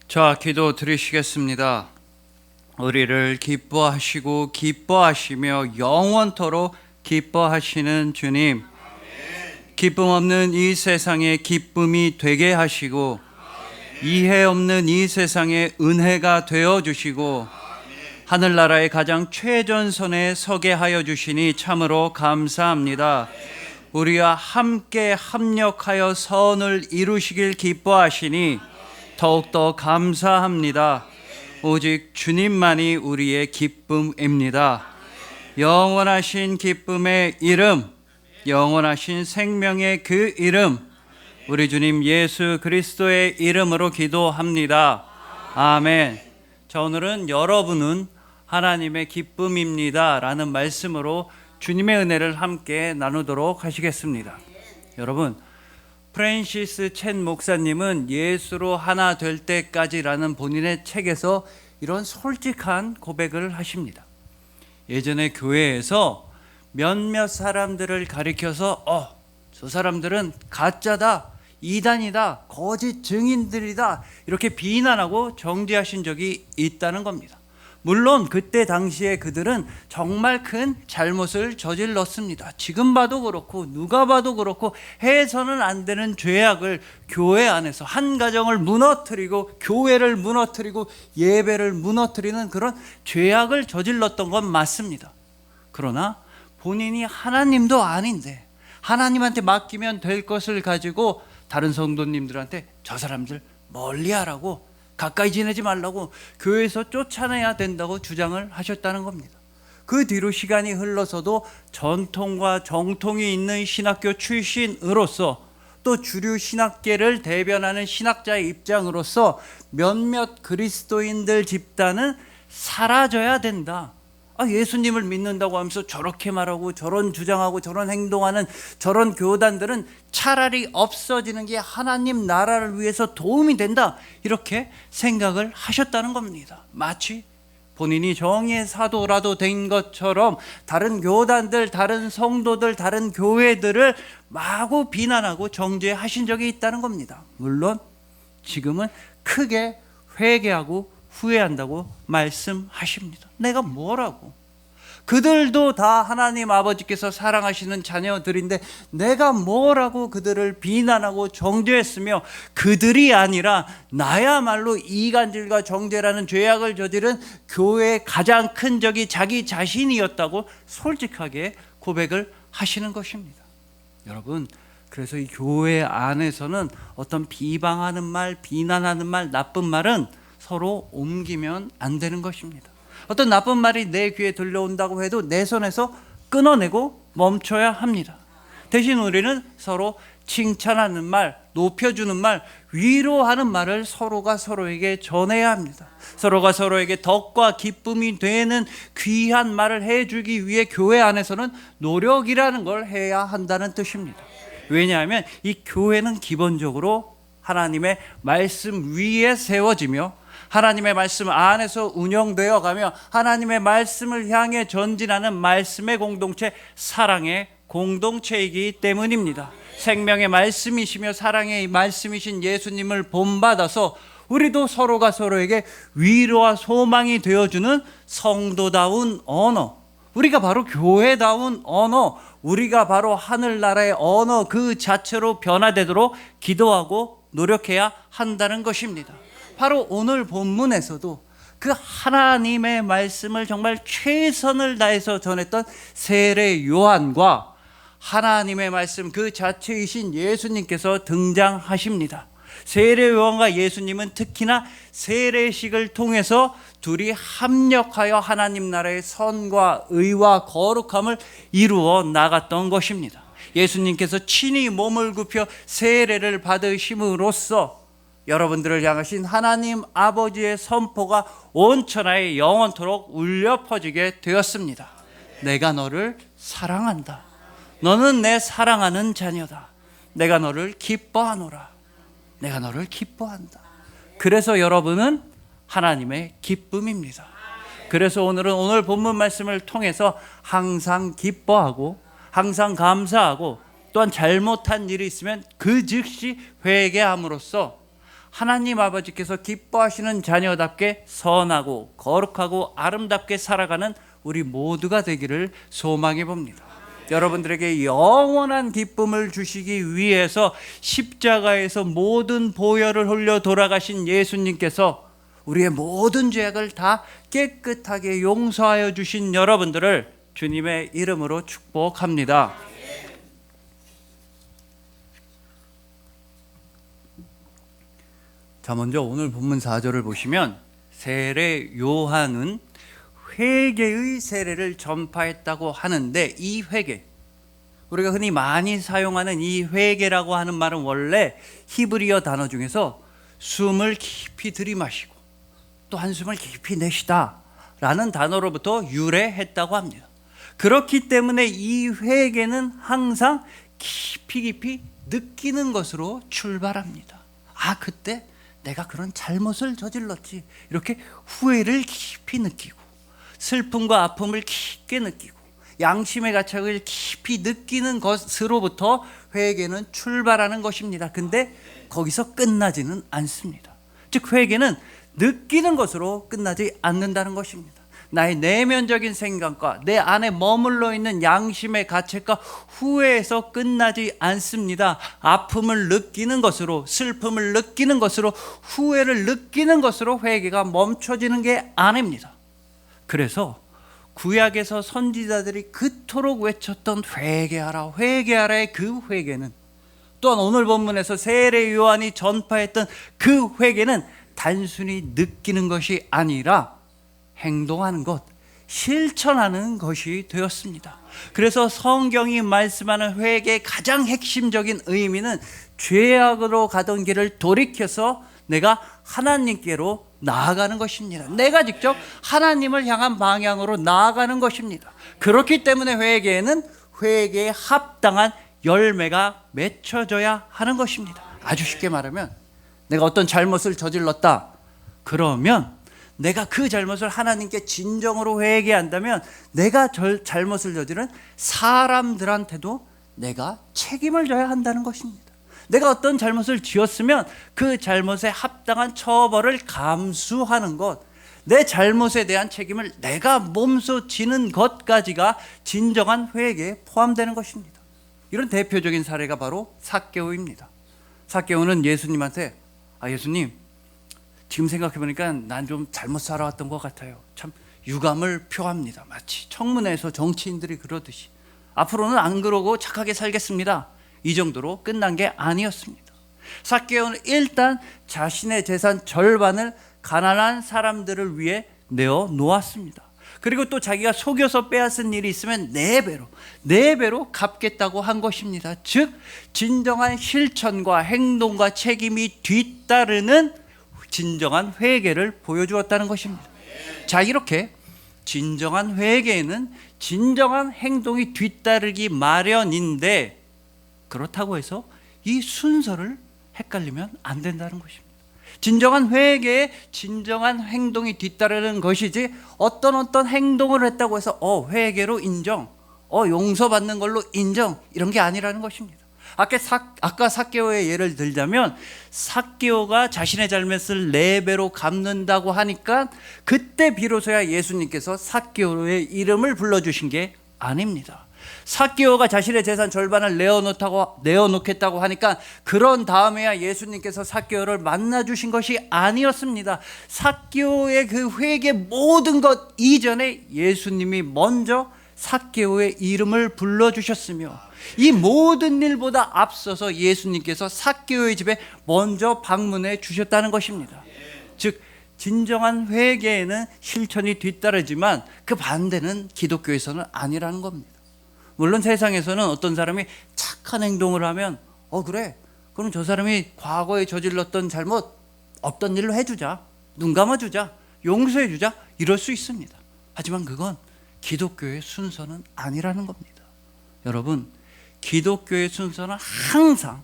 자, 기도 드리시겠습니다. 우리를 기뻐하시고 기뻐하시며 영원토록 기뻐하시는 주님, 기쁨 없는 이 세상에 기쁨이 되게 하시고 이해 없는 이 세상에 은혜가 되어 주시고 하늘나라의 가장 최전선에 서게 하여 주시니 참으로 감사합니다. 우리와 함께 합력하여 선을 이루시길 기뻐하시니 더욱더 감사합니다. 오직 주님만이 우리의 기쁨입니다. 영원하신 기쁨의 이름, 영원하신 생명의 그 이름, 우리 주님 예수 그리스도의 이름으로 기도합니다. 아멘. 자, 오늘은 여러분은 하나님의 기쁨입니다 라는 말씀으로 주님의 은혜를 함께 나누도록 하시겠습니다. 여러분, 프랜시스 첸 목사님은 예수로 하나 될 때까지라는 본인의 책에서 이런 솔직한 고백을 하십니다. 예전에 교회에서 몇몇 사람들을 가리켜서 저 사람들은 가짜다, 이단이다, 거짓 증인들이다 이렇게 비난하고 정죄하신 적이 있다는 겁니다. 물론 그때 당시에 그들은 정말 큰 잘못을 저질렀습니다. 지금 봐도 그렇고 누가 봐도 그렇고 해서는 안 되는 죄악을 교회 안에서 한 가정을 무너뜨리고 교회를 무너뜨리고 예배를 무너뜨리는 그런 죄악을 저질렀던 건 맞습니다. 그러나 본인이 하나님도 아닌데 하나님한테 맡기면 될 것을 가지고 다른 성도님들한테 저 사람들 멀리하라고, 가까이 지내지 말라고, 교회에서 쫓아내야 된다고 주장을 하셨다는 겁니다. 그 뒤로 시간이 흘러서도 전통과 정통이 있는 신학교 출신으로서 또 주류 신학계를 대변하는 신학자의 입장으로서 몇몇 그리스도인들 집단은 사라져야 된다. 예수님을 믿는다고 하면서 저렇게 말하고 저런 주장하고 저런 행동하는 저런 교단들은 차라리 없어지는 게 하나님 나라를 위해서 도움이 된다, 이렇게 생각을 하셨다는 겁니다. 마치 본인이 정의의 사도라도 된 것처럼 다른 교단들, 다른 성도들, 다른 교회들을 마구 비난하고 정죄하신 적이 있다는 겁니다. 물론 지금은 크게 회개하고 후회한다고 말씀하십니다. 내가 뭐라고? 그들도 다 하나님 아버지께서 사랑하시는 자녀들인데 내가 뭐라고 그들을 비난하고 정죄했으며 그들이 아니라 나야말로 이간질과 정죄라는 죄악을 저지른 교회의 가장 큰 적이 자기 자신이었다고 솔직하게 고백을 하시는 것입니다. 여러분, 그래서 이 교회 안에서는 어떤 비방하는 말, 비난하는 말, 나쁜 말은 서로 옮기면 안 되는 것입니다. 어떤 나쁜 말이 내 귀에 들려온다고 해도 내 손에서 끊어내고 멈춰야 합니다. 대신 우리는 서로 칭찬하는 말, 높여주는 말, 위로하는 말을 서로가 서로에게 전해야 합니다. 서로가 서로에게 덕과 기쁨이 되는 귀한 말을 해주기 위해 교회 안에서는 노력이라는 걸 해야 한다는 뜻입니다. 왜냐하면 이 교회는 기본적으로 하나님의 말씀 위에 세워지며 하나님의 말씀 안에서 운영되어 가며 하나님의 말씀을 향해 전진하는 말씀의 공동체, 사랑의 공동체이기 때문입니다. 생명의 말씀이시며 사랑의 말씀이신 예수님을 본받아서 우리도 서로가 서로에게 위로와 소망이 되어주는 성도다운 언어, 우리가 바로 교회다운 언어, 우리가 바로 하늘나라의 언어 그 자체로 변화되도록 기도하고 노력해야 한다는 것입니다. 바로 오늘 본문에서도 그 하나님의 말씀을 정말 최선을 다해서 전했던 세례 요한과 하나님의 말씀 그 자체이신 예수님께서 등장하십니다. 세례 요한과 예수님은 특히나 세례식을 통해서 둘이 합력하여 하나님 나라의 선과 의와 거룩함을 이루어 나갔던 것입니다. 예수님께서 친히 몸을 굽혀 세례를 받으심으로써 여러분들을 향하신 하나님 아버지의 선포가 온 천하에 영원토록 울려 퍼지게 되었습니다. 내가 너를 사랑한다. 너는 내 사랑하는 자녀다. 내가 너를 기뻐하노라. 내가 너를 기뻐한다. 그래서 여러분은 하나님의 기쁨입니다. 그래서 오늘 본문 말씀을 통해서 항상 기뻐하고 항상 감사하고 또한 잘못한 일이 있으면 그 즉시 회개함으로써 하나님 아버지께서 기뻐하시는 자녀답게 선하고 거룩하고 아름답게 살아가는 우리 모두가 되기를 소망해 봅니다. 여러분들에게 영원한 기쁨을 주시기 위해서 십자가에서 모든 보혈을 흘려 돌아가신 예수님께서 우리의 모든 죄악을 다 깨끗하게 용서하여 주신 여러분들을 주님의 이름으로 축복합니다. 자, 먼저 오늘 본문 4절을 보시면 세례 요한은 회개의 세례를 전파했다고 하는데, 이 회개, 우리가 흔히 많이 사용하는 이 회개라고 하는 말은 원래 히브리어 단어 중에서 숨을 깊이 들이마시고 또 한숨을 깊이 내쉬다 라는 단어로부터 유래했다고 합니다. 그렇기 때문에 이 회개는 항상 깊이 느끼는 것으로 출발합니다. 아, 그때 내가 그런 잘못을 저질렀지, 이렇게 후회를 깊이 느끼고 슬픔과 아픔을 깊게 느끼고 양심의 가책을 깊이 느끼는 것으로부터 회개는 출발하는 것입니다. 근데 거기서 끝나지는 않습니다. 즉 회개는 느끼는 것으로 끝나지 않는다는 것입니다. 나의 내면적인 생각과 내 안에 머물러 있는 양심의 가책과 후회에서 끝나지 않습니다. 아픔을 느끼는 것으로, 슬픔을 느끼는 것으로, 후회를 느끼는 것으로 회개가 멈춰지는 게 아닙니다. 그래서 구약에서 선지자들이 그토록 외쳤던 회개하라, 회개하라의 그 회개는, 또한 오늘 본문에서 세례 요한이 전파했던 그 회개는 단순히 느끼는 것이 아니라 행동하는 것, 실천하는 것이 되었습니다. 그래서 성경이 말씀하는 회개의 가장 핵심적인 의미는 죄악으로 가던 길을 돌이켜서 내가 하나님께로 나아가는 것입니다. 내가 직접 하나님을 향한 방향으로 나아가는 것입니다. 그렇기 때문에 회개에는 회개에 합당한 열매가 맺혀져야 하는 것입니다. 아주 쉽게 말하면 내가 어떤 잘못을 저질렀다 그러면 내가 그 잘못을 하나님께 진정으로 회개한다면 내가 잘못을 저지른 사람들한테도 내가 책임을 져야 한다는 것입니다. 내가 어떤 잘못을 지었으면 그 잘못에 합당한 처벌을 감수하는 것, 내 잘못에 대한 책임을 내가 몸소 지는 것까지가 진정한 회개에 포함되는 것입니다. 이런 대표적인 사례가 바로 삭개오입니다. 삭개오는 예수님한테 예수님, 지금 생각해보니까 난 좀 잘못 살아왔던 것 같아요. 참 유감을 표합니다. 마치 청문회에서 정치인들이 그러듯이 앞으로는 안 그러고 착하게 살겠습니다. 이 정도로 끝난 게 아니었습니다. 삭개오는 일단 자신의 재산 절반을 가난한 사람들을 위해 내어 놓았습니다. 그리고 또 자기가 속여서 빼앗은 일이 있으면 4배로 갚겠다고 한 것입니다. 즉 진정한 실천과 행동과 책임이 뒤따르는 진정한 회개를 보여주었다는 것입니다. 자, 이렇게 진정한 회개에는 진정한 행동이 뒤따르기 마련인데, 그렇다고 해서 이 순서를 헷갈리면 안 된다는 것입니다. 진정한 회개에 진정한 행동이 뒤따르는 것이지, 어떤 행동을 했다고 해서 회개로 인정, 용서받는 걸로 인정, 이런 게 아니라는 것입니다. 아까 삭개오의 예를 들자면, 삭개오가 자신의 잘못을 4배로 갚는다고 하니까 그때 비로소야 예수님께서 삭개오의 이름을 불러주신 게 아닙니다. 삭개오가 자신의 재산 절반을 내어놓겠다고 하니까 그런 다음에야 예수님께서 삭개오를 만나주신 것이 아니었습니다. 삭개오의 그 회개 모든 것 이전에 예수님이 먼저 삭개오의 이름을 불러주셨으며, 이 모든 일보다 앞서서 예수님께서 삭개오의 집에 먼저 방문해 주셨다는 것입니다. 즉 진정한 회개에는 실천이 뒤따르지만 그 반대는 기독교에서는 아니라는 겁니다. 물론 세상에서는 어떤 사람이 착한 행동을 하면 그래, 그럼 저 사람이 과거에 저질렀던 잘못 없던 일로 해주자, 눈 감아주자, 용서해주자, 이럴 수 있습니다. 하지만 그건 기독교의 순서는 아니라는 겁니다. 여러분, 기독교의 순서는 항상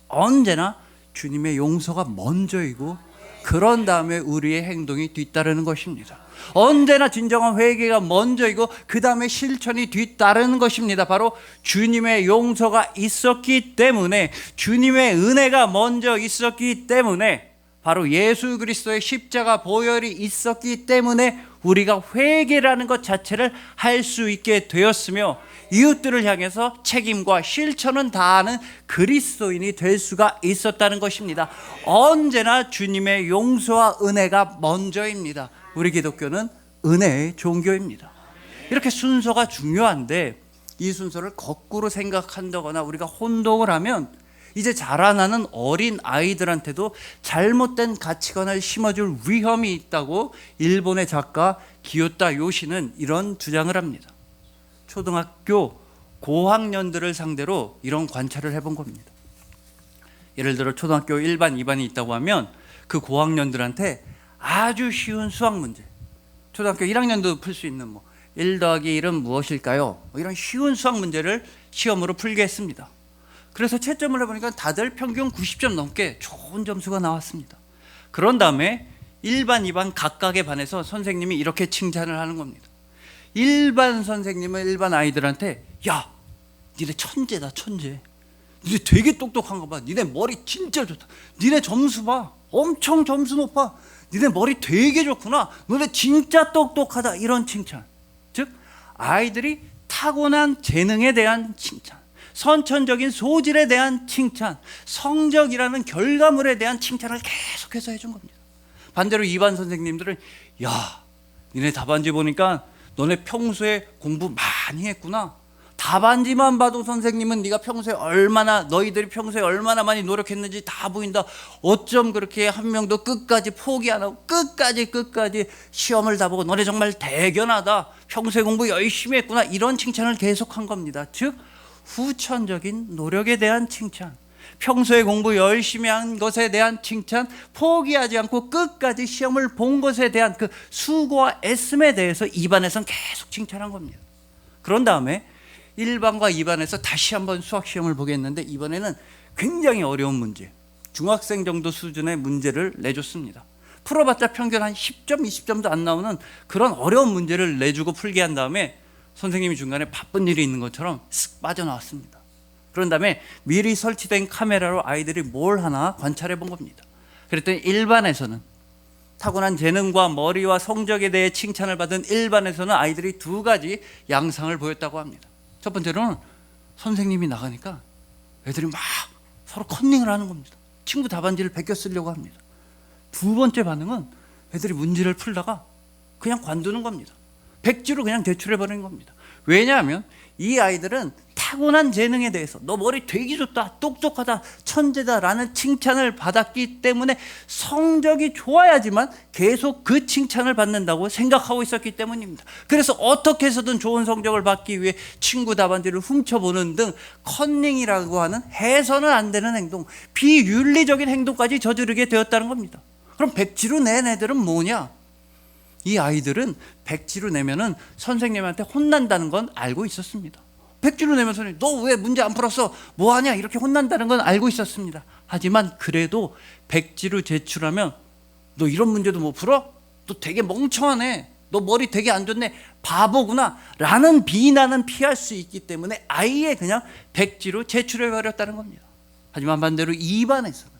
언제나 주님의 용서가 먼저이고 그런 다음에 우리의 행동이 뒤따르는 것입니다. 언제나 진정한 회개가 먼저이고 그 다음에 실천이 뒤따르는 것입니다. 바로 주님의 용서가 있었기 때문에, 주님의 은혜가 먼저 있었기 때문에 바로 예수 그리스도의 십자가 보혈이 있었기 때문에 우리가 회개라는 것 자체를 할 수 있게 되었으며 이웃들을 향해서 책임과 실천은 다하는 그리스도인이 될 수가 있었다는 것입니다. 언제나 주님의 용서와 은혜가 먼저입니다. 우리 기독교는 은혜의 종교입니다. 이렇게 순서가 중요한데 이 순서를 거꾸로 생각한다거나 우리가 혼동을 하면 이제 자라나는 어린 아이들한테도 잘못된 가치관을 심어줄 위험이 있다고 일본의 작가 기요타 요시는 이런 주장을 합니다. 초등학교 고학년들을 상대로 이런 관찰을 해본 겁니다. 예를 들어 초등학교 1반, 2반이 있다고 하면 그 고학년들한테 아주 쉬운 수학 문제, 초등학교 1학년도 풀 수 있는 1 더하기 1은 무엇일까요? 이런 쉬운 수학 문제를 시험으로 풀게 했습니다. 그래서 채점을 해보니까 다들 평균 90점 넘게 좋은 점수가 나왔습니다. 그런 다음에 1반, 2반 각각의 반에서 선생님이 이렇게 칭찬을 하는 겁니다. 1반 선생님은 1반 아이들한테 야, 니네 천재다, 천재. 니네 되게 똑똑한 거 봐. 니네 머리 진짜 좋다. 니네 점수 봐. 엄청 점수 높아. 니네 머리 되게 좋구나. 너네 진짜 똑똑하다. 이런 칭찬. 즉 아이들이 타고난 재능에 대한 칭찬, 선천적인 소질에 대한 칭찬, 성적이라는 결과물에 대한 칭찬을 계속해서 해준 겁니다. 반대로 2반 선생님들은 야, 니네 답안지 보니까 너네 평소에 공부 많이 했구나. 답안지만 봐도 선생님은 네가 평소에 너희들이 평소에 얼마나 많이 노력했는지 다 보인다. 어쩜 그렇게 한 명도 끝까지 포기 안 하고 끝까지 시험을 다 보고 너네 정말 대견하다. 평소에 공부 열심히 했구나. 이런 칭찬을 계속한 겁니다. 즉 후천적인 노력에 대한 칭찬, 평소에 공부 열심히 한 것에 대한 칭찬, 포기하지 않고 끝까지 시험을 본 것에 대한 그 수고와 애씀에 대해서 2반에서는 계속 칭찬한 겁니다. 그런 다음에 1반과 2반에서 다시 한번 수학 시험을 보겠는데 이번에는 굉장히 어려운 문제, 중학생 정도 수준의 문제를 내줬습니다. 풀어봤자 평균 한 10점, 20점도 안 나오는 그런 어려운 문제를 내주고 풀게 한 다음에 선생님이 중간에 바쁜 일이 있는 것처럼 쓱 빠져나왔습니다. 그런 다음에 미리 설치된 카메라로 아이들이 뭘 하나 관찰해 본 겁니다. 그랬더니 1반에서는 타고난 재능과 머리와 성적에 대해 칭찬을 받은 1반에서는 아이들이 2가지 양상을 보였다고 합니다. 첫 번째로는 선생님이 나가니까 애들이 막 서로 컨닝을 하는 겁니다. 친구 답안지를 베껴 쓰려고 합니다. 2번째 반응은 애들이 문제를 풀다가 그냥 관두는 겁니다. 백지로 그냥 제출해버리는 겁니다. 왜냐하면 이 아이들은 타고난 재능에 대해서 너 머리 되게 좋다, 똑똑하다, 천재다라는 칭찬을 받았기 때문에 성적이 좋아야지만 계속 그 칭찬을 받는다고 생각하고 있었기 때문입니다. 그래서 어떻게 해서든 좋은 성적을 받기 위해 친구 답안지를 훔쳐보는 등 컨닝이라고 하는 해서는 안 되는 행동, 비윤리적인 행동까지 저지르게 되었다는 겁니다. 그럼 백지로 낸 애들은 뭐냐? 이 아이들은 백지로 내면은 선생님한테 혼난다는 건 알고 있었습니다. 백지로 내면 선생님 너 왜 문제 안 풀었어? 뭐하냐? 이렇게 혼난다는 건 알고 있었습니다. 하지만 그래도 백지로 제출하면 너 이런 문제도 못 풀어? 너 되게 멍청하네. 너 머리 되게 안 좋네. 바보구나 라는 비난은 피할 수 있기 때문에 아예 그냥 백지로 제출해버렸다는 겁니다. 하지만 반대로 2반에서는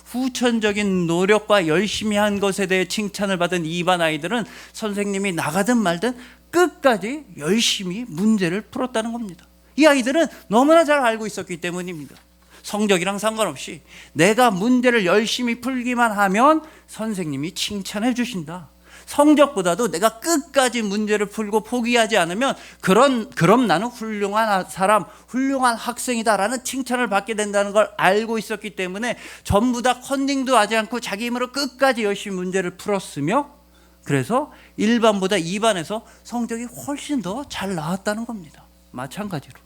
후천적인 노력과 열심히 한 것에 대해 칭찬을 받은 2반 아이들은 선생님이 나가든 말든 끝까지 열심히 문제를 풀었다는 겁니다. 이 아이들은 너무나 잘 알고 있었기 때문입니다. 성적이랑 상관없이 내가 문제를 열심히 풀기만 하면 선생님이 칭찬해 주신다. 성적보다도 내가 끝까지 문제를 풀고 포기하지 않으면 그럼 나는 훌륭한 사람, 훌륭한 학생이다라는 칭찬을 받게 된다는 걸 알고 있었기 때문에 전부 다 컨닝도 하지 않고 자기 힘으로 끝까지 열심히 문제를 풀었으며 그래서 1반보다 2반에서 성적이 훨씬 더 잘 나왔다는 겁니다. 마찬가지로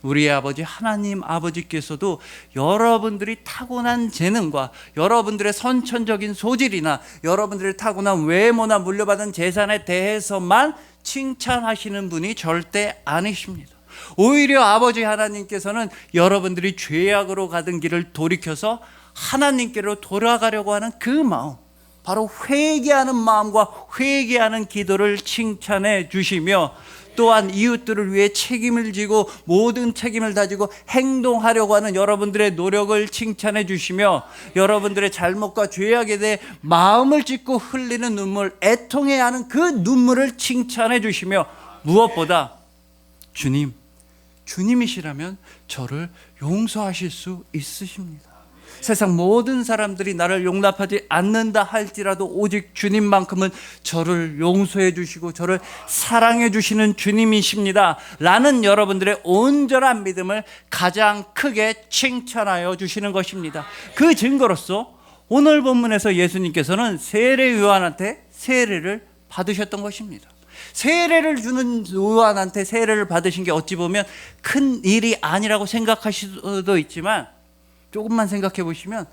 우리의 아버지 하나님 아버지께서도 여러분들이 타고난 재능과 여러분들의 선천적인 소질이나 여러분들의 타고난 외모나 물려받은 재산에 대해서만 칭찬하시는 분이 절대 아니십니다. 오히려 아버지 하나님께서는 여러분들이 죄악으로 가던 길을 돌이켜서 하나님께로 돌아가려고 하는 그 마음, 바로 회개하는 마음과 회개하는 기도를 칭찬해 주시며 또한 이웃들을 위해 책임을 지고 모든 책임을 다지고 행동하려고 하는 여러분들의 노력을 칭찬해 주시며, 여러분들의 잘못과 죄악에 대해 마음을 찢고 흘리는 눈물, 애통해야 하는 그 눈물을 칭찬해 주시며, 무엇보다 주님이시라면 저를 용서하실 수 있으십니다. 세상 모든 사람들이 나를 용납하지 않는다 할지라도 오직 주님만큼은 저를 용서해 주시고 저를 사랑해 주시는 주님이십니다 라는 여러분들의 온전한 믿음을 가장 크게 칭찬하여 주시는 것입니다. 그 증거로서 오늘 본문에서 예수님께서는 세례 요한한테 세례를 받으셨던 것입니다. 세례를 주는 요한한테 세례를 받으신 게 어찌 보면 큰 일이 아니라고 생각하실 수도 있지만, 조금만 생각해 보시면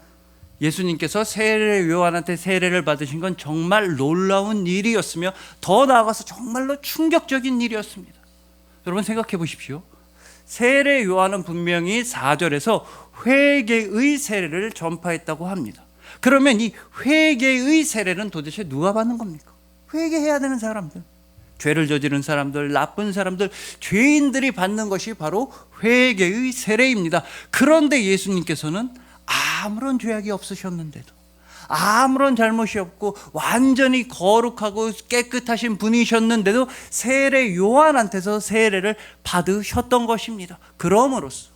예수님께서 세례 요한한테 세례를 받으신 건 정말 놀라운 일이었으며, 더 나아가서 정말로 충격적인 일이었습니다. 여러분 생각해 보십시오. 세례 요한은 분명히 4절에서 회개의 세례를 전파했다고 합니다. 그러면 이 회개의 세례는 도대체 누가 받는 겁니까? 회개해야 되는 사람들, 죄를 저지른 사람들, 나쁜 사람들, 죄인들이 받는 것이 바로 회개의 세례입니다. 그런데 예수님께서는 아무런 죄악이 없으셨는데도, 아무런 잘못이 없고 완전히 거룩하고 깨끗하신 분이셨는데도 세례 요한한테서 세례를 받으셨던 것입니다. 그럼으로써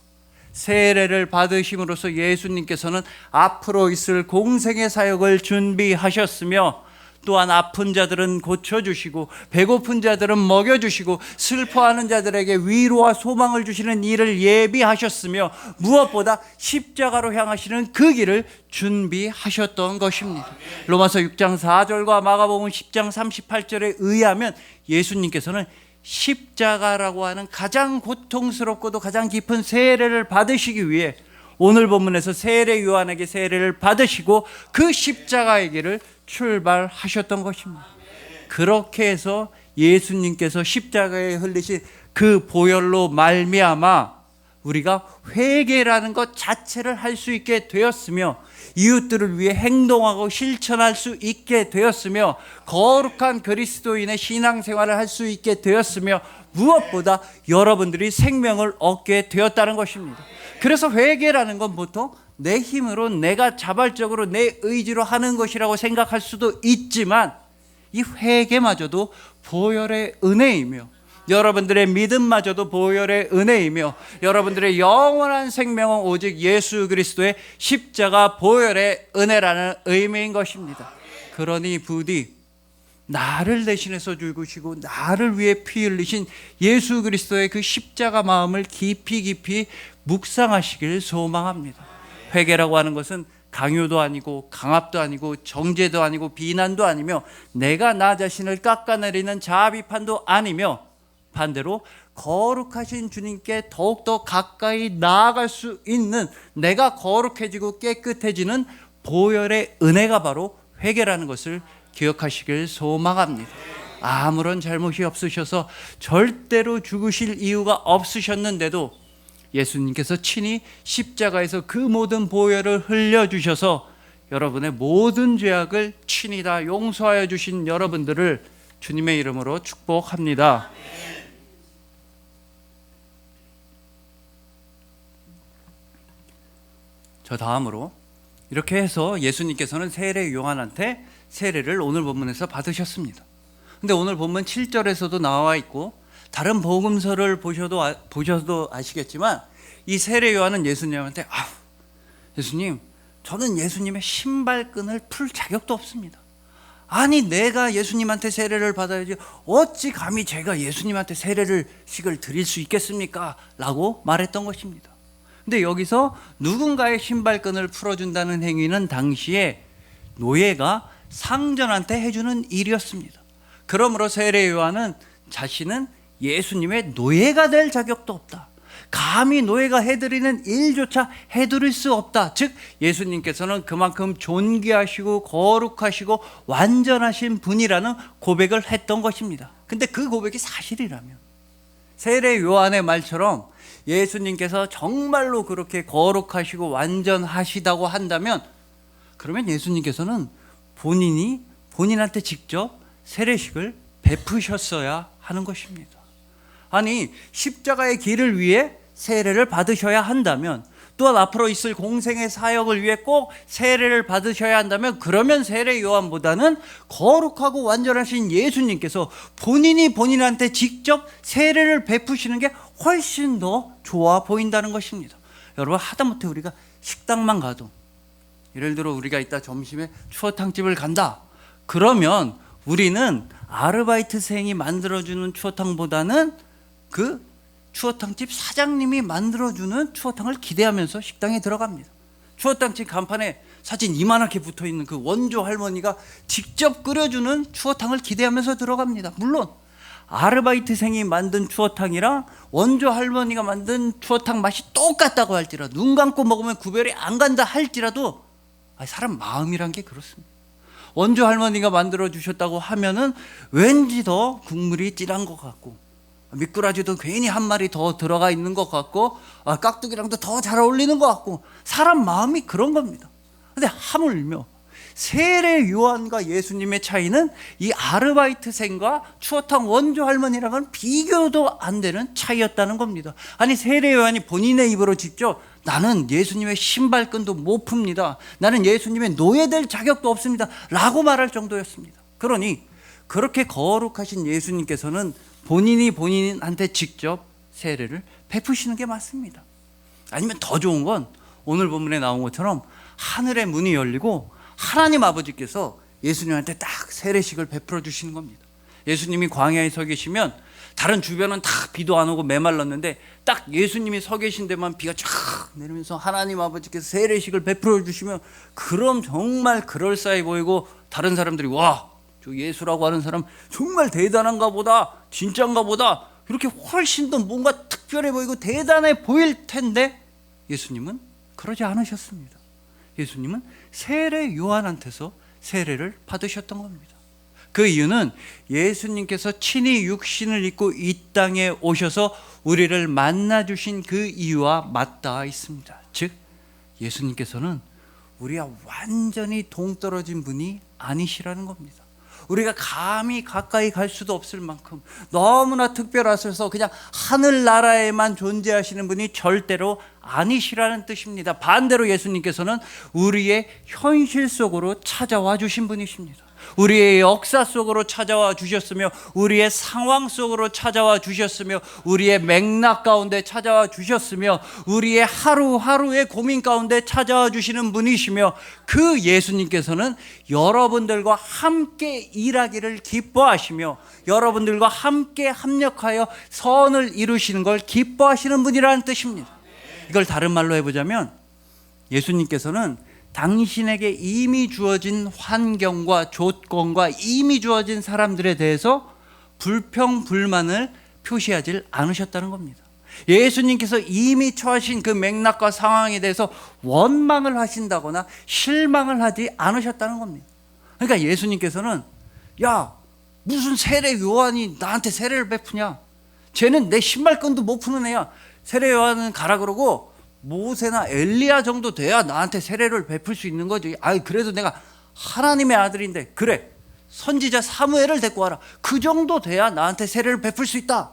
세례를 받으심으로써 예수님께서는 앞으로 있을 공생의 사역을 준비하셨으며, 또한 아픈 자들은 고쳐주시고 배고픈 자들은 먹여주시고 슬퍼하는 자들에게 위로와 소망을 주시는 일을 예비하셨으며, 무엇보다 십자가로 향하시는 그 길을 준비하셨던 것입니다. 로마서 6장 4절과 마가복음 10장 38절에 의하면 예수님께서는 십자가라고 하는 가장 고통스럽고도 가장 깊은 세례를 받으시기 위해 오늘 본문에서 세례 요한에게 세례를 받으시고 그 십자가의 길을 출발하셨던 것입니다. 그렇게 해서 예수님께서 십자가에 흘리신 그 보혈로 말미암아 우리가 회개라는 것 자체를 할 수 있게 되었으며, 이웃들을 위해 행동하고 실천할 수 있게 되었으며, 거룩한 그리스도인의 신앙생활을 할 수 있게 되었으며, 무엇보다 여러분들이 생명을 얻게 되었다는 것입니다. 그래서 회개라는 건 보통 내 힘으로, 내가 자발적으로 내 의지로 하는 것이라고 생각할 수도 있지만, 이 회개마저도 보혈의 은혜이며, 여러분들의 믿음마저도 보혈의 은혜이며, 여러분들의 영원한 생명은 오직 예수 그리스도의 십자가 보혈의 은혜라는 의미인 것입니다. 그러니 부디 나를 대신해서 죽으시고 나를 위해 피 흘리신 예수 그리스도의 그 십자가 마음을 깊이 묵상하시길 소망합니다. 회개라고 하는 것은 강요도 아니고 강압도 아니고 정죄도 아니고 비난도 아니며, 내가 나 자신을 깎아내리는 자아 비판도 아니며, 반대로 거룩하신 주님께 더욱더 가까이 나아갈 수 있는, 내가 거룩해지고 깨끗해지는 보혈의 은혜가 바로 회개라는 것을 기억하시길 소망합니다. 아무런 잘못이 없으셔서 절대로 죽으실 이유가 없으셨는데도 예수님께서 친히 십자가에서 그 모든 보혈을 흘려주셔서 여러분의 모든 죄악을 친히 다 용서하여 주신 여러분들을 주님의 이름으로 축복합니다. 저 다음으로 이렇게 해서 예수님께서는 세례 요한한테 세례를 오늘 본문에서 받으셨습니다. 근데 오늘 본문 7절에서도 나와 있고, 다른 복음서를 보셔도 아시겠지만, 이 세례 요한은 예수님한테 예수님, 저는 예수님의 신발끈을 풀 자격도 없습니다. 아니, 내가 예수님한테 세례를 받아야지 어찌 감히 제가 예수님한테 세례식을 드릴 수 있겠습니까? 라고 말했던 것입니다. 근데 여기서 누군가의 신발끈을 풀어준다는 행위는 당시에 노예가 상전한테 해주는 일이었습니다. 그러므로 세례 요한은 자신은 예수님의 노예가 될 자격도 없다, 감히 노예가 해드리는 일조차 해드릴 수 없다, 즉 예수님께서는 그만큼 존귀하시고 거룩하시고 완전하신 분이라는 고백을 했던 것입니다. 근데 그 고백이 사실이라면, 세례 요한의 말처럼 예수님께서 정말로 그렇게 거룩하시고 완전하시다고 한다면, 그러면 예수님께서는 본인한테 직접 세례식을 베푸셨어야 하는 것입니다. 아니 십자가의 길을 위해 세례를 받으셔야 한다면, 또한 앞으로 있을 공생의 사역을 위해 꼭 세례를 받으셔야 한다면, 그러면 세례 요한보다는 거룩하고 완전하신 예수님께서 본인이 본인한테 직접 세례를 베푸시는 게 훨씬 더 좋아 보인다는 것입니다. 여러분, 하다못해 우리가 식당만 가도, 예를 들어 우리가 이따 점심에 추어탕집을 간다 그러면 우리는 아르바이트생이 만들어주는 추어탕보다는 그 추어탕집 사장님이 만들어주는 추어탕을 기대하면서 식당에 들어갑니다. 추어탕집 간판에 사진 이만하게 붙어있는 그 원조 할머니가 직접 끓여주는 추어탕을 기대하면서 들어갑니다. 물론 아르바이트생이 만든 추어탕이랑 원조 할머니가 만든 추어탕 맛이 똑같다고 할지라도, 눈 감고 먹으면 구별이 안 간다 할지라도, 사람 마음이란 게 그렇습니다. 원조 할머니가 만들어 주셨다고 하면은 왠지 더 국물이 진한 것 같고, 미꾸라지도 괜히 한 마리 더 들어가 있는 것 같고, 깍두기랑도 더 잘 어울리는 것 같고, 사람 마음이 그런 겁니다. 근데 하물며 세례 요한과 예수님의 차이는 이 아르바이트생과 추어탕 원조 할머니랑은 비교도 안 되는 차이였다는 겁니다. 아니 세례 요한이 본인의 입으로 직접 나는 예수님의 신발끈도 못 풉니다, 나는 예수님의 노예될 자격도 없습니다 라고 말할 정도였습니다. 그러니 그렇게 거룩하신 예수님께서는 본인이 본인한테 직접 세례를 베푸시는 게 맞습니다. 아니면 더 좋은 건 오늘 본문에 나온 것처럼 하늘의 문이 열리고 하나님 아버지께서 예수님한테 딱 세례식을 베풀어 주시는 겁니다. 예수님이 광야에 서 계시면 다른 주변은 다 비도 안 오고 메말랐는데 딱 예수님이 서 계신 데만 비가 쫙 내리면서 하나님 아버지께서 세례식을 베풀어 주시면, 그럼 정말 그럴싸해 보이고 다른 사람들이 와, 저 예수라고 하는 사람 정말 대단한가 보다, 진짠가 보다, 이렇게 훨씬 더 뭔가 특별해 보이고 대단해 보일 텐데, 예수님은 그러지 않으셨습니다. 예수님은 세례 요한한테서 세례를 받으셨던 겁니다. 그 이유는 예수님께서 친히 육신을 입고 이 땅에 오셔서 우리를 만나 주신 그 이유와 맞닿아 있습니다. 즉 예수님께서는 우리와 완전히 동떨어진 분이 아니시라는 겁니다. 우리가 감히 가까이 갈 수도 없을 만큼 너무나 특별하셔서 그냥 하늘나라에만 존재하시는 분이 절대로 아니시라는 뜻입니다. 반대로 예수님께서는 우리의 현실 속으로 찾아와 주신 분이십니다. 우리의 역사 속으로 찾아와 주셨으며, 우리의 상황 속으로 찾아와 주셨으며, 우리의 맥락 가운데 찾아와 주셨으며, 우리의 하루하루의 고민 가운데 찾아와 주시는 분이시며, 그 예수님께서는 여러분들과 함께 일하기를 기뻐하시며 여러분들과 함께 합력하여 선을 이루시는 걸 기뻐하시는 분이라는 뜻입니다. 이걸 다른 말로 해보자면 예수님께서는 당신에게 이미 주어진 환경과 조건과 이미 주어진 사람들에 대해서 불평불만을 표시하지 않으셨다는 겁니다. 예수님께서 이미 처하신 그 맥락과 상황에 대해서 원망을 하신다거나 실망을 하지 않으셨다는 겁니다. 그러니까 예수님께서는 야, 무슨 세례 요한이 나한테 세례를 베푸냐, 쟤는 내 신발끈도 못 푸는 애야, 세례 요한은 가라 그러고 모세나 엘리야 정도 돼야 나한테 세례를 베풀 수 있는 거지. 그래도 내가 하나님의 아들인데, 그래 선지자 사무엘을 데리고 와라, 그 정도 돼야 나한테 세례를 베풀 수 있다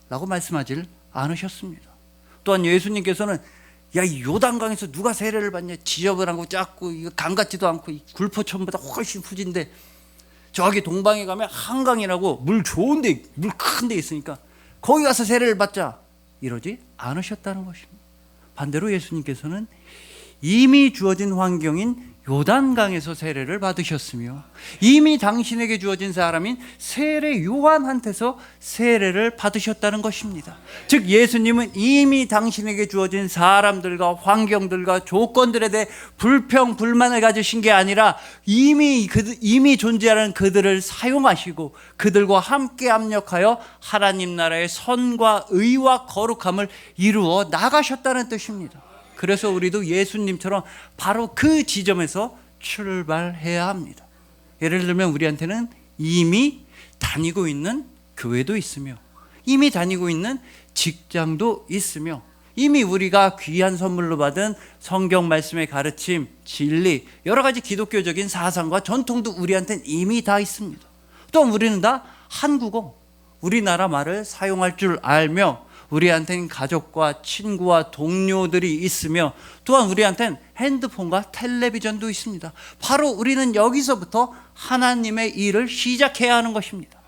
라고 말씀하지 않으셨습니다. 또한 예수님께서는 야, 이 요단강에서 누가 세례를 받냐, 지저분하고 작고 이거 강 같지도 않고 굴포천보다 훨씬 후진데, 저기 동방에 가면 한강이라고 물 좋은데, 물 큰 데 있으니까 거기 가서 세례를 받자, 이러지 않으셨다는 것입니다. 반대로 예수님께서는 이미 주어진 환경인 요단강에서 세례를 받으셨으며, 이미 당신에게 주어진 사람인 세례 요한한테서 세례를 받으셨다는 것입니다. 즉 예수님은 이미 당신에게 주어진 사람들과 환경들과 조건들에 대해 불평 불만을 가지신 게 아니라 이미 존재하는 그들을 사용하시고 그들과 함께 합력하여 하나님 나라의 선과 의와 거룩함을 이루어 나가셨다는 뜻입니다. 그래서 우리도 예수님처럼 바로 그 지점에서 출발해야 합니다. 예를 들면 우리한테는 이미 다니고 있는 교회도 있으며, 이미 다니고 있는 직장도 있으며, 이미 우리가 귀한 선물로 받은 성경 말씀의 가르침, 진리, 여러 가지 기독교적인 사상과 전통도 우리한테는 이미 다 있습니다. 또 우리는 다 한국어, 우리나라 말을 사용할 줄 알며 우리한테는 가족과 친구와 동료들이 있으며 또한 우리한테는 핸드폰과 텔레비전도 있습니다. 바로 우리는 여기서부터 하나님의 일을 시작해야 하는 것입니다.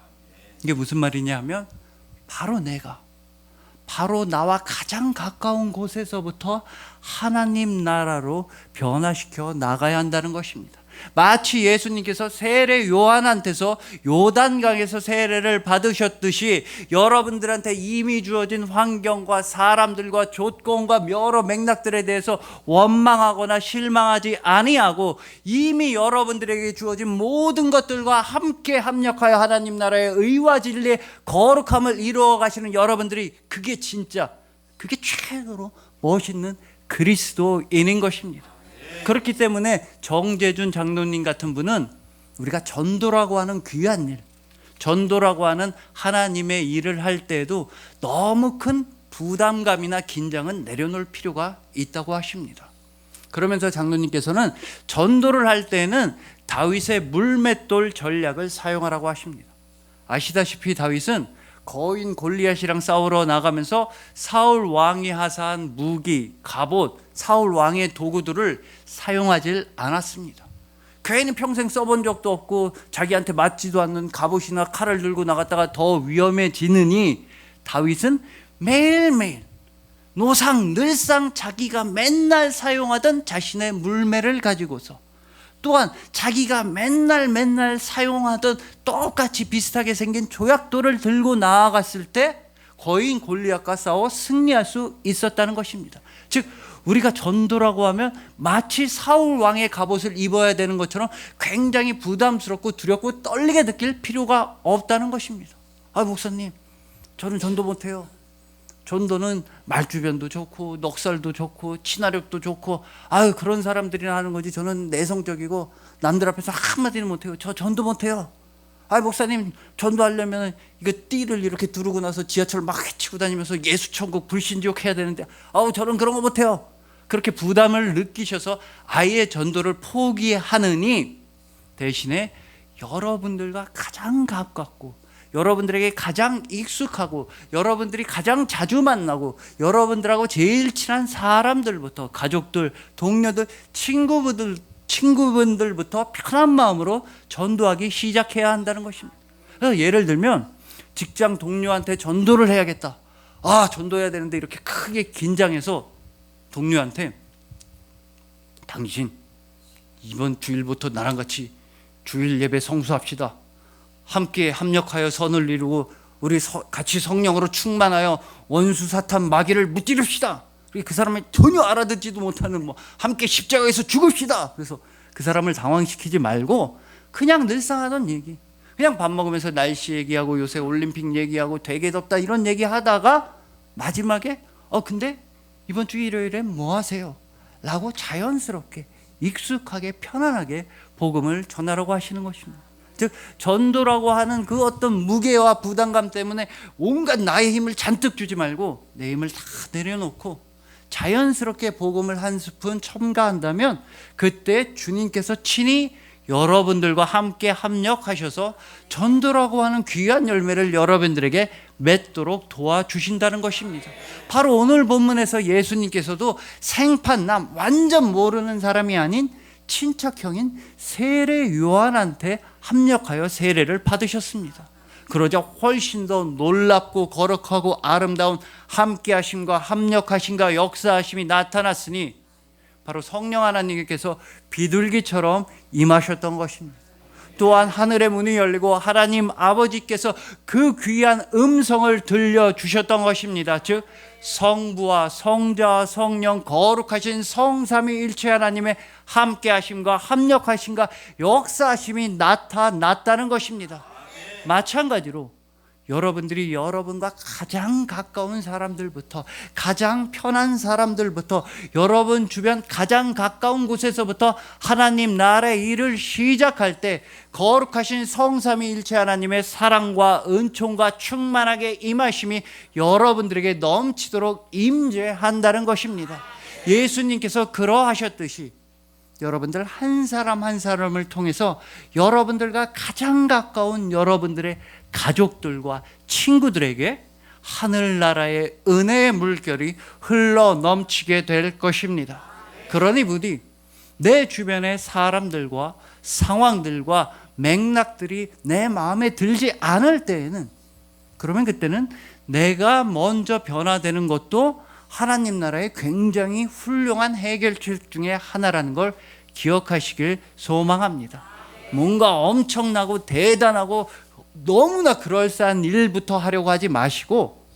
이게 무슨 말이냐 하면 바로 나와 가장 가까운 곳에서부터 하나님 나라로 변화시켜 나가야 한다는 것입니다. 마치 예수님께서 세례 요한한테서 요단강에서 세례를 받으셨듯이 여러분들한테 이미 주어진 환경과 사람들과 조건과 여러 맥락들에 대해서 원망하거나 실망하지 아니하고 이미 여러분들에게 주어진 모든 것들과 함께 합력하여 하나님 나라의 의와 진리의 거룩함을 이루어 가시는 여러분들이 그게 최고로 멋있는 그리스도인인 것입니다. 그렇기 때문에 정재준 장로님 같은 분은 우리가 전도라고 하는 귀한 일, 전도라고 하는 하나님의 일을 할 때에도 너무 큰 부담감이나 긴장은 내려놓을 필요가 있다고 하십니다. 그러면서 장로님께서는 전도를 할 때는 다윗의 물맷돌 전략을 사용하라고 하십니다. 아시다시피 다윗은 거인 골리앗이랑 싸우러 나가면서 사울 왕이 하사한 무기, 갑옷, 사울 왕의 도구들을 사용하지 않았습니다. 괜히 평생 써본 적도 없고 자기한테 맞지도 않는 갑옷이나 칼을 들고 나갔다가 더 위험해지느니 다윗은 매일매일 노상늘상 자기가 맨날 사용하던 자신의 물매를 가지고서 또한 자기가 맨날 사용하던 똑같이 비슷하게 생긴 조약돌을 들고 나아갔을 때 거인 골리앗과 싸워 승리할 수 있었다는 것입니다. 즉 우리가 전도라고 하면 마치 사울 왕의 갑옷을 입어야 되는 것처럼 굉장히 부담스럽고 두렵고 떨리게 느낄 필요가 없다는 것입니다. 목사님, 저는 전도 못해요. 전도는 말주변도 좋고 넉살도 좋고 친화력도 좋고 그런 사람들이나 하는 거지 저는 내성적이고 남들 앞에서 한마디는 못해요. 저 전도 못해요. 목사님, 전도하려면 이거 띠를 이렇게 두르고 나서 지하철 막 헤치고 다니면서 예수천국 불신지옥 해야 되는데 저는 그런 거 못해요. 그렇게 부담을 느끼셔서 아예 전도를 포기하느니 대신에 여러분들과 가장 가깝고 여러분들에게 가장 익숙하고 여러분들이 가장 자주 만나고 여러분들하고 제일 친한 사람들부터 가족들, 동료들, 친구분들부터 편한 마음으로 전도하기 시작해야 한다는 것입니다. 예를 들면 직장 동료한테 전도를 해야겠다. 전도해야 되는데 이렇게 크게 긴장해서 동료한테 당신 이번 주일부터 나랑 같이 주일 예배 성수합시다. 함께 합력하여 선을 이루고 우리 같이 성령으로 충만하여 원수 사탄 마귀를 무찌릅시다. 그 사람이 전혀 알아듣지도 못하는 함께 십자가에서 죽읍시다. 그래서 그 사람을 당황시키지 말고 그냥 늘상 하던 얘기, 그냥 밥 먹으면서 날씨 얘기하고 요새 올림픽 얘기하고 되게 덥다 이런 얘기하다가 마지막에 근데 이번 주 일요일에 뭐 하세요? 라고 자연스럽게 익숙하게 편안하게 복음을 전하라고 하시는 것입니다. 즉 전도라고 하는 그 어떤 무게와 부담감 때문에 온갖 나의 힘을 잔뜩 주지 말고 내 힘을 다 내려놓고 자연스럽게 복음을 한 스푼 첨가한다면 그때 주님께서 친히 여러분들과 함께 합력하셔서 전도라고 하는 귀한 열매를 여러분들에게 맺도록 도와주신다는 것입니다. 바로 오늘 본문에서 예수님께서도 생판남, 완전 모르는 사람이 아닌 친척형인 세례 요한한테 합력하여 세례를 받으셨습니다. 그러자 훨씬 더 놀랍고 거룩하고 아름다운 함께하심과 합력하심과 역사하심이 나타났으니 바로 성령 하나님께서 비둘기처럼 임하셨던 것입니다. 또한 하늘의 문이 열리고 하나님 아버지께서 그 귀한 음성을 들려주셨던 것입니다. 즉 성부와 성자와 성령 거룩하신 성삼위일체 하나님의 함께하심과 합력하심과 역사하심이 나타났다는 것입니다. 마찬가지로 여러분들이 여러분과 가장 가까운 사람들부터 가장 편한 사람들부터 여러분 주변 가장 가까운 곳에서부터 하나님 나라의 일을 시작할 때 거룩하신 성삼위일체 하나님의 사랑과 은총과 충만하게 임하심이 여러분들에게 넘치도록 임재한다는 것입니다. 예수님께서 그러하셨듯이 여러분들 한 사람 한 사람을 통해서 여러분들과 가장 가까운 여러분들의 가족들과 친구들에게 하늘나라의 은혜의 물결이 흘러 넘치게 될 것입니다. 그러니 부디 내 주변의 사람들과 상황들과 맥락들이 내 마음에 들지 않을 때에는, 그러면 그때는 내가 먼저 변화되는 것도 하나님 나라의 굉장히 훌륭한 해결책 중에 하나라는 걸 기억하시길 소망합니다. 뭔가 엄청나고 대단하고 너무나 그럴싸한 일부터 하려고 하지 마시고,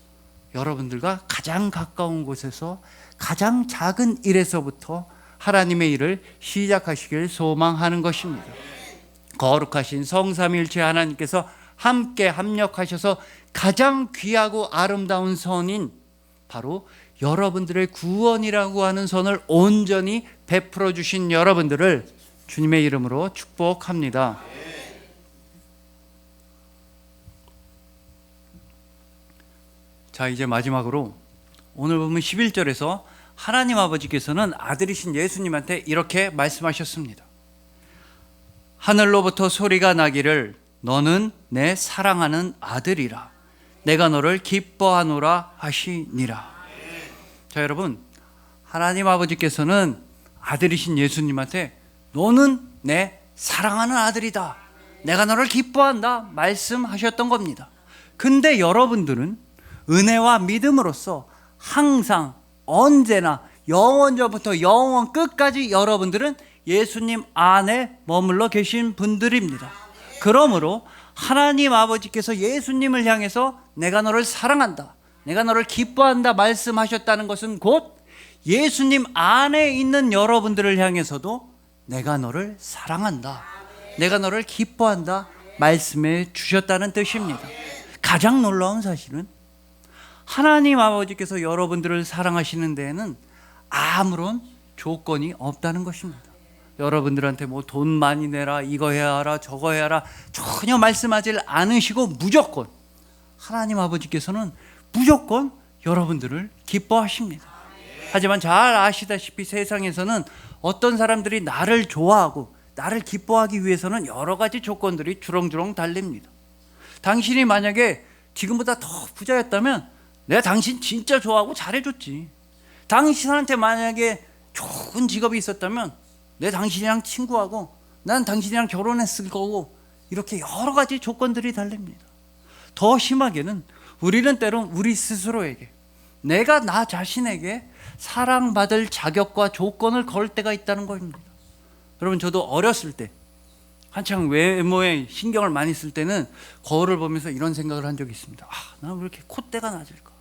여러분들과 가장 가까운 곳에서 가장 작은 일에서부터 하나님의 일을 시작하시길 소망하는 것입니다. 거룩하신 성삼위일체 하나님께서 함께 합력하셔서 가장 귀하고 아름다운 선인 바로 여러분들의 구원이라고 하는 선을 온전히 베풀어 주신 여러분들을 주님의 이름으로 축복합니다. 자, 이제 마지막으로 오늘 보면 11절에서 하나님 아버지께서는 아들이신 예수님한테 이렇게 말씀하셨습니다. 하늘로부터 소리가 나기를 너는 내 사랑하는 아들이라 내가 너를 기뻐하노라 하시니라. 자, 여러분, 하나님 아버지께서는 아들이신 예수님한테 너는 내 사랑하는 아들이다, 내가 너를 기뻐한다 말씀하셨던 겁니다. 근데 여러분들은 은혜와 믿음으로써 항상 언제나 영원전부터 영원 끝까지 여러분들은 예수님 안에 머물러 계신 분들입니다. 그러므로 하나님 아버지께서 예수님을 향해서 내가 너를 사랑한다, 내가 너를 기뻐한다 말씀하셨다는 것은 곧 예수님 안에 있는 여러분들을 향해서도 내가 너를 사랑한다, 내가 너를 기뻐한다 말씀해 주셨다는 뜻입니다. 가장 놀라운 사실은 하나님 아버지께서 여러분들을 사랑하시는 데에는 아무런 조건이 없다는 것입니다. 여러분들한테 뭐 돈 많이 내라, 이거 해야 하라, 저거 해야 하라 전혀 말씀하지 않으시고 무조건 하나님 아버지께서는 무조건 여러분들을 기뻐하십니다. 하지만 잘 아시다시피 세상에서는 어떤 사람들이 나를 좋아하고 나를 기뻐하기 위해서는 여러 가지 조건들이 주렁주렁 달립니다. 당신이 만약에 지금보다 더 부자였다면 내가 당신 진짜 좋아하고 잘해줬지. 당신한테 만약에 좋은 직업이 있었다면 내가 당신이랑 친구하고 난 당신이랑 결혼했을 거고, 이렇게 여러 가지 조건들이 달립니다. 더 심하게는 우리는 때론 우리 스스로에게, 내가 나 자신에게 사랑받을 자격과 조건을 걸 때가 있다는 겁니다. 여러분, 저도 어렸을 때 한창 외모에 신경을 많이 쓸 때는 거울을 보면서 이런 생각을 한 적이 있습니다. 나는 왜 이렇게 콧대가 낮을까?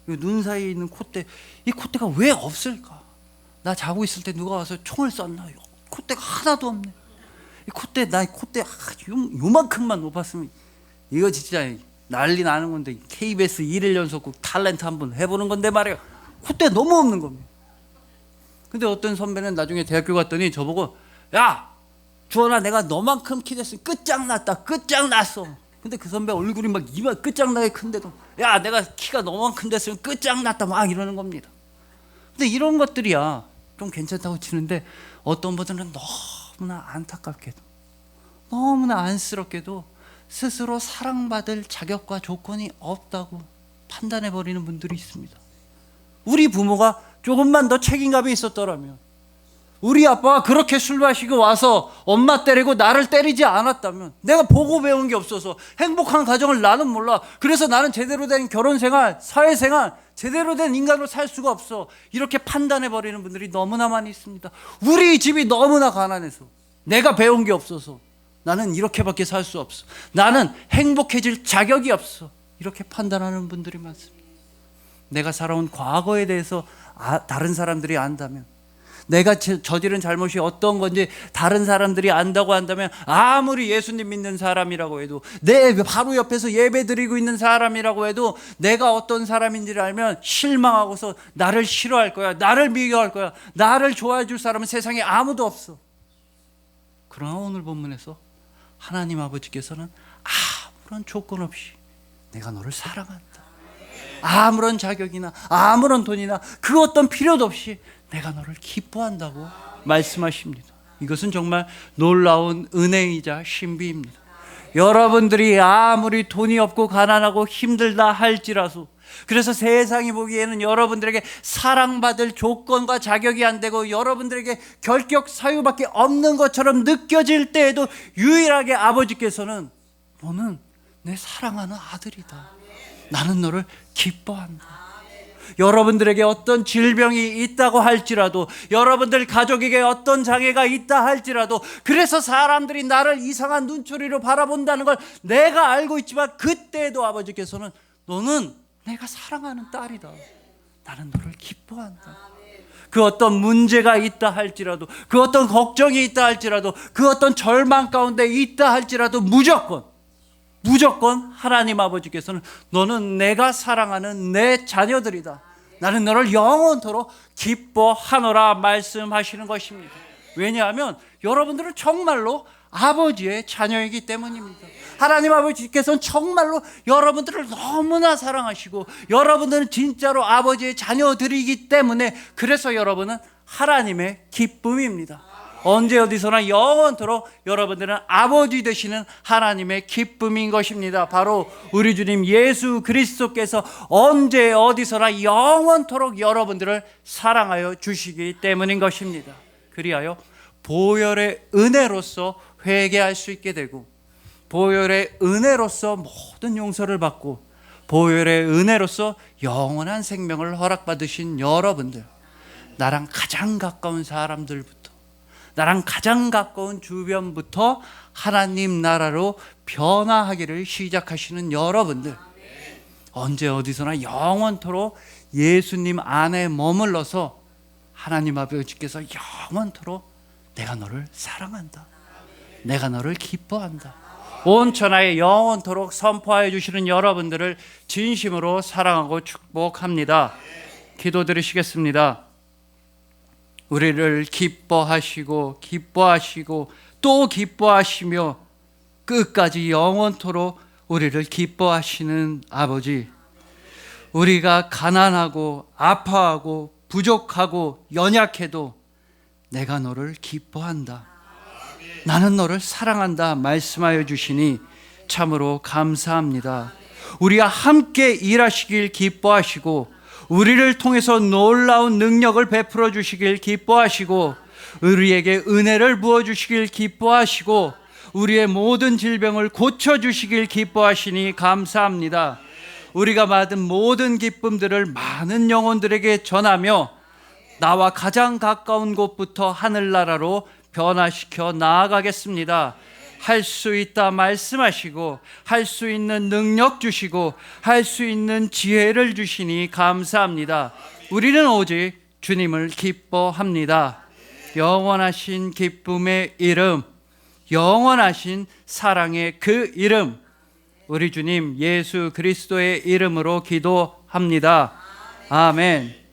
눈 사이에 있는 콧대, 이 콧대가 왜 없을까? 나 자고 있을 때 누가 와서 총을 쐈나? 콧대가 하나도 없네. 이 콧대, 나 콧대 요만큼만 높았으면 이거 진짜 난리 나는 건데, KBS 1일 연속극 탤런트 한번 해보는 건데 말이야. 콧대 너무 없는 겁니다. 근데 어떤 선배는 나중에 대학교 갔더니 저보고, 야 주원아, 내가 너만큼 키 됐으면 끝장났다, 끝장났어. 근데 그 선배 얼굴이 막 이만 끝장나게 큰데도, 야 내가 키가 너만큼 됐으면 끝장났다 막 이러는 겁니다. 근데 이런 것들이야 좀 괜찮다고 치는데, 어떤 분들은 너무나 안타깝게도, 너무나 안쓰럽게도 스스로 사랑받을 자격과 조건이 없다고 판단해버리는 분들이 있습니다. 우리 부모가 조금만 더 책임감이 있었더라면, 우리 아빠가 그렇게 술 마시고 와서 엄마 때리고 나를 때리지 않았다면, 내가 보고 배운 게 없어서 행복한 가정을 나는 몰라, 그래서 나는 제대로 된 결혼생활, 사회생활, 제대로 된 인간으로 살 수가 없어, 이렇게 판단해버리는 분들이 너무나 많이 있습니다. 우리 집이 너무나 가난해서, 내가 배운 게 없어서 나는 이렇게밖에 살 수 없어, 나는 행복해질 자격이 없어, 이렇게 판단하는 분들이 많습니다. 내가 살아온 과거에 대해서 다른 사람들이 안다면, 내가 저지른 잘못이 어떤 건지 다른 사람들이 안다고 한다면, 아무리 예수님 믿는 사람이라고 해도, 내 바로 옆에서 예배 드리고 있는 사람이라고 해도 내가 어떤 사람인지를 알면 실망하고서 나를 싫어할 거야, 나를 미워할 거야, 나를 좋아해 줄 사람은 세상에 아무도 없어. 그러나 오늘 본문에서 하나님 아버지께서는 아무런 조건 없이 내가 너를 사랑한다, 아무런 자격이나 아무런 돈이나 그 어떤 필요도 없이 내가 너를 기뻐한다고 말씀하십니다. 이것은 정말 놀라운 은혜이자 신비입니다. 여러분들이 아무리 돈이 없고 가난하고 힘들다 할지라도, 그래서 세상이 보기에는 여러분들에게 사랑받을 조건과 자격이 안 되고 여러분들에게 결격 사유밖에 없는 것처럼 느껴질 때에도 유일하게 아버지께서는 너는 내 사랑하는 아들이다. 나는 너를 기뻐한다. 여러분들에게 어떤 질병이 있다고 할지라도, 여러분들 가족에게 어떤 장애가 있다 할지라도, 그래서 사람들이 나를 이상한 눈초리로 바라본다는 걸 내가 알고 있지만, 그때에도 아버지께서는 너는 내가 사랑하는 딸이다. 나는 너를 기뻐한다. 그 어떤 문제가 있다 할지라도, 그 어떤 걱정이 있다 할지라도, 그 어떤 절망 가운데 있다 할지라도 무조건 하나님 아버지께서는 너는 내가 사랑하는 내 자녀들이다. 나는 너를 영원토록 기뻐하노라 말씀하시는 것입니다. 왜냐하면 여러분들은 정말로 아버지의 자녀이기 때문입니다. 하나님 아버지께서는 정말로 여러분들을 너무나 사랑하시고 여러분들은 진짜로 아버지의 자녀들이기 때문에, 그래서 여러분은 하나님의 기쁨입니다. 언제 어디서나 영원토록 여러분들은 아버지 되시는 하나님의 기쁨인 것입니다. 바로 우리 주님 예수 그리스도께서 언제 어디서나 영원토록 여러분들을 사랑하여 주시기 때문인 것입니다. 그리하여 보혈의 은혜로서 회개할 수 있게 되고, 보혈의 은혜로서 모든 용서를 받고, 보혈의 은혜로서 영원한 생명을 허락받으신 여러분들, 나랑 가장 가까운 사람들부터, 나랑 가장 가까운 주변부터 하나님 나라로 변화하기를 시작하시는 여러분들, 언제 어디서나 영원토록 예수님 안에 머물러서 하나님 아버지께서 영원토록 내가 너를 사랑한다, 내가 너를 기뻐한다, 온 천하에 영원토록 선포하여 주시는 여러분들을 진심으로 사랑하고 축복합니다. 기도드리시겠습니다. 우리를 기뻐하시고 또 기뻐하시며 끝까지 영원토록 우리를 기뻐하시는 아버지, 우리가 가난하고 아파하고 부족하고 연약해도 내가 너를 기뻐한다, 나는 너를 사랑한다 말씀하여 주시니 참으로 감사합니다. 우리와 함께 일하시길 기뻐하시고, 우리를 통해서 놀라운 능력을 베풀어 주시길 기뻐하시고, 우리에게 은혜를 부어 주시길 기뻐하시고, 우리의 모든 질병을 고쳐 주시길 기뻐하시니 감사합니다. 우리가 받은 모든 기쁨들을 많은 영혼들에게 전하며 나와 가장 가까운 곳부터 하늘나라로 변화시켜 나아가겠습니다. 할 수 있다 말씀하시고, 할 수 있는 능력 주시고, 할 수 있는 지혜를 주시니 감사합니다. 우리는 오직 주님을 기뻐합니다. 영원하신 기쁨의 이름, 영원하신 사랑의 그 이름, 우리 주님 예수 그리스도의 이름으로 기도합니다. 아멘.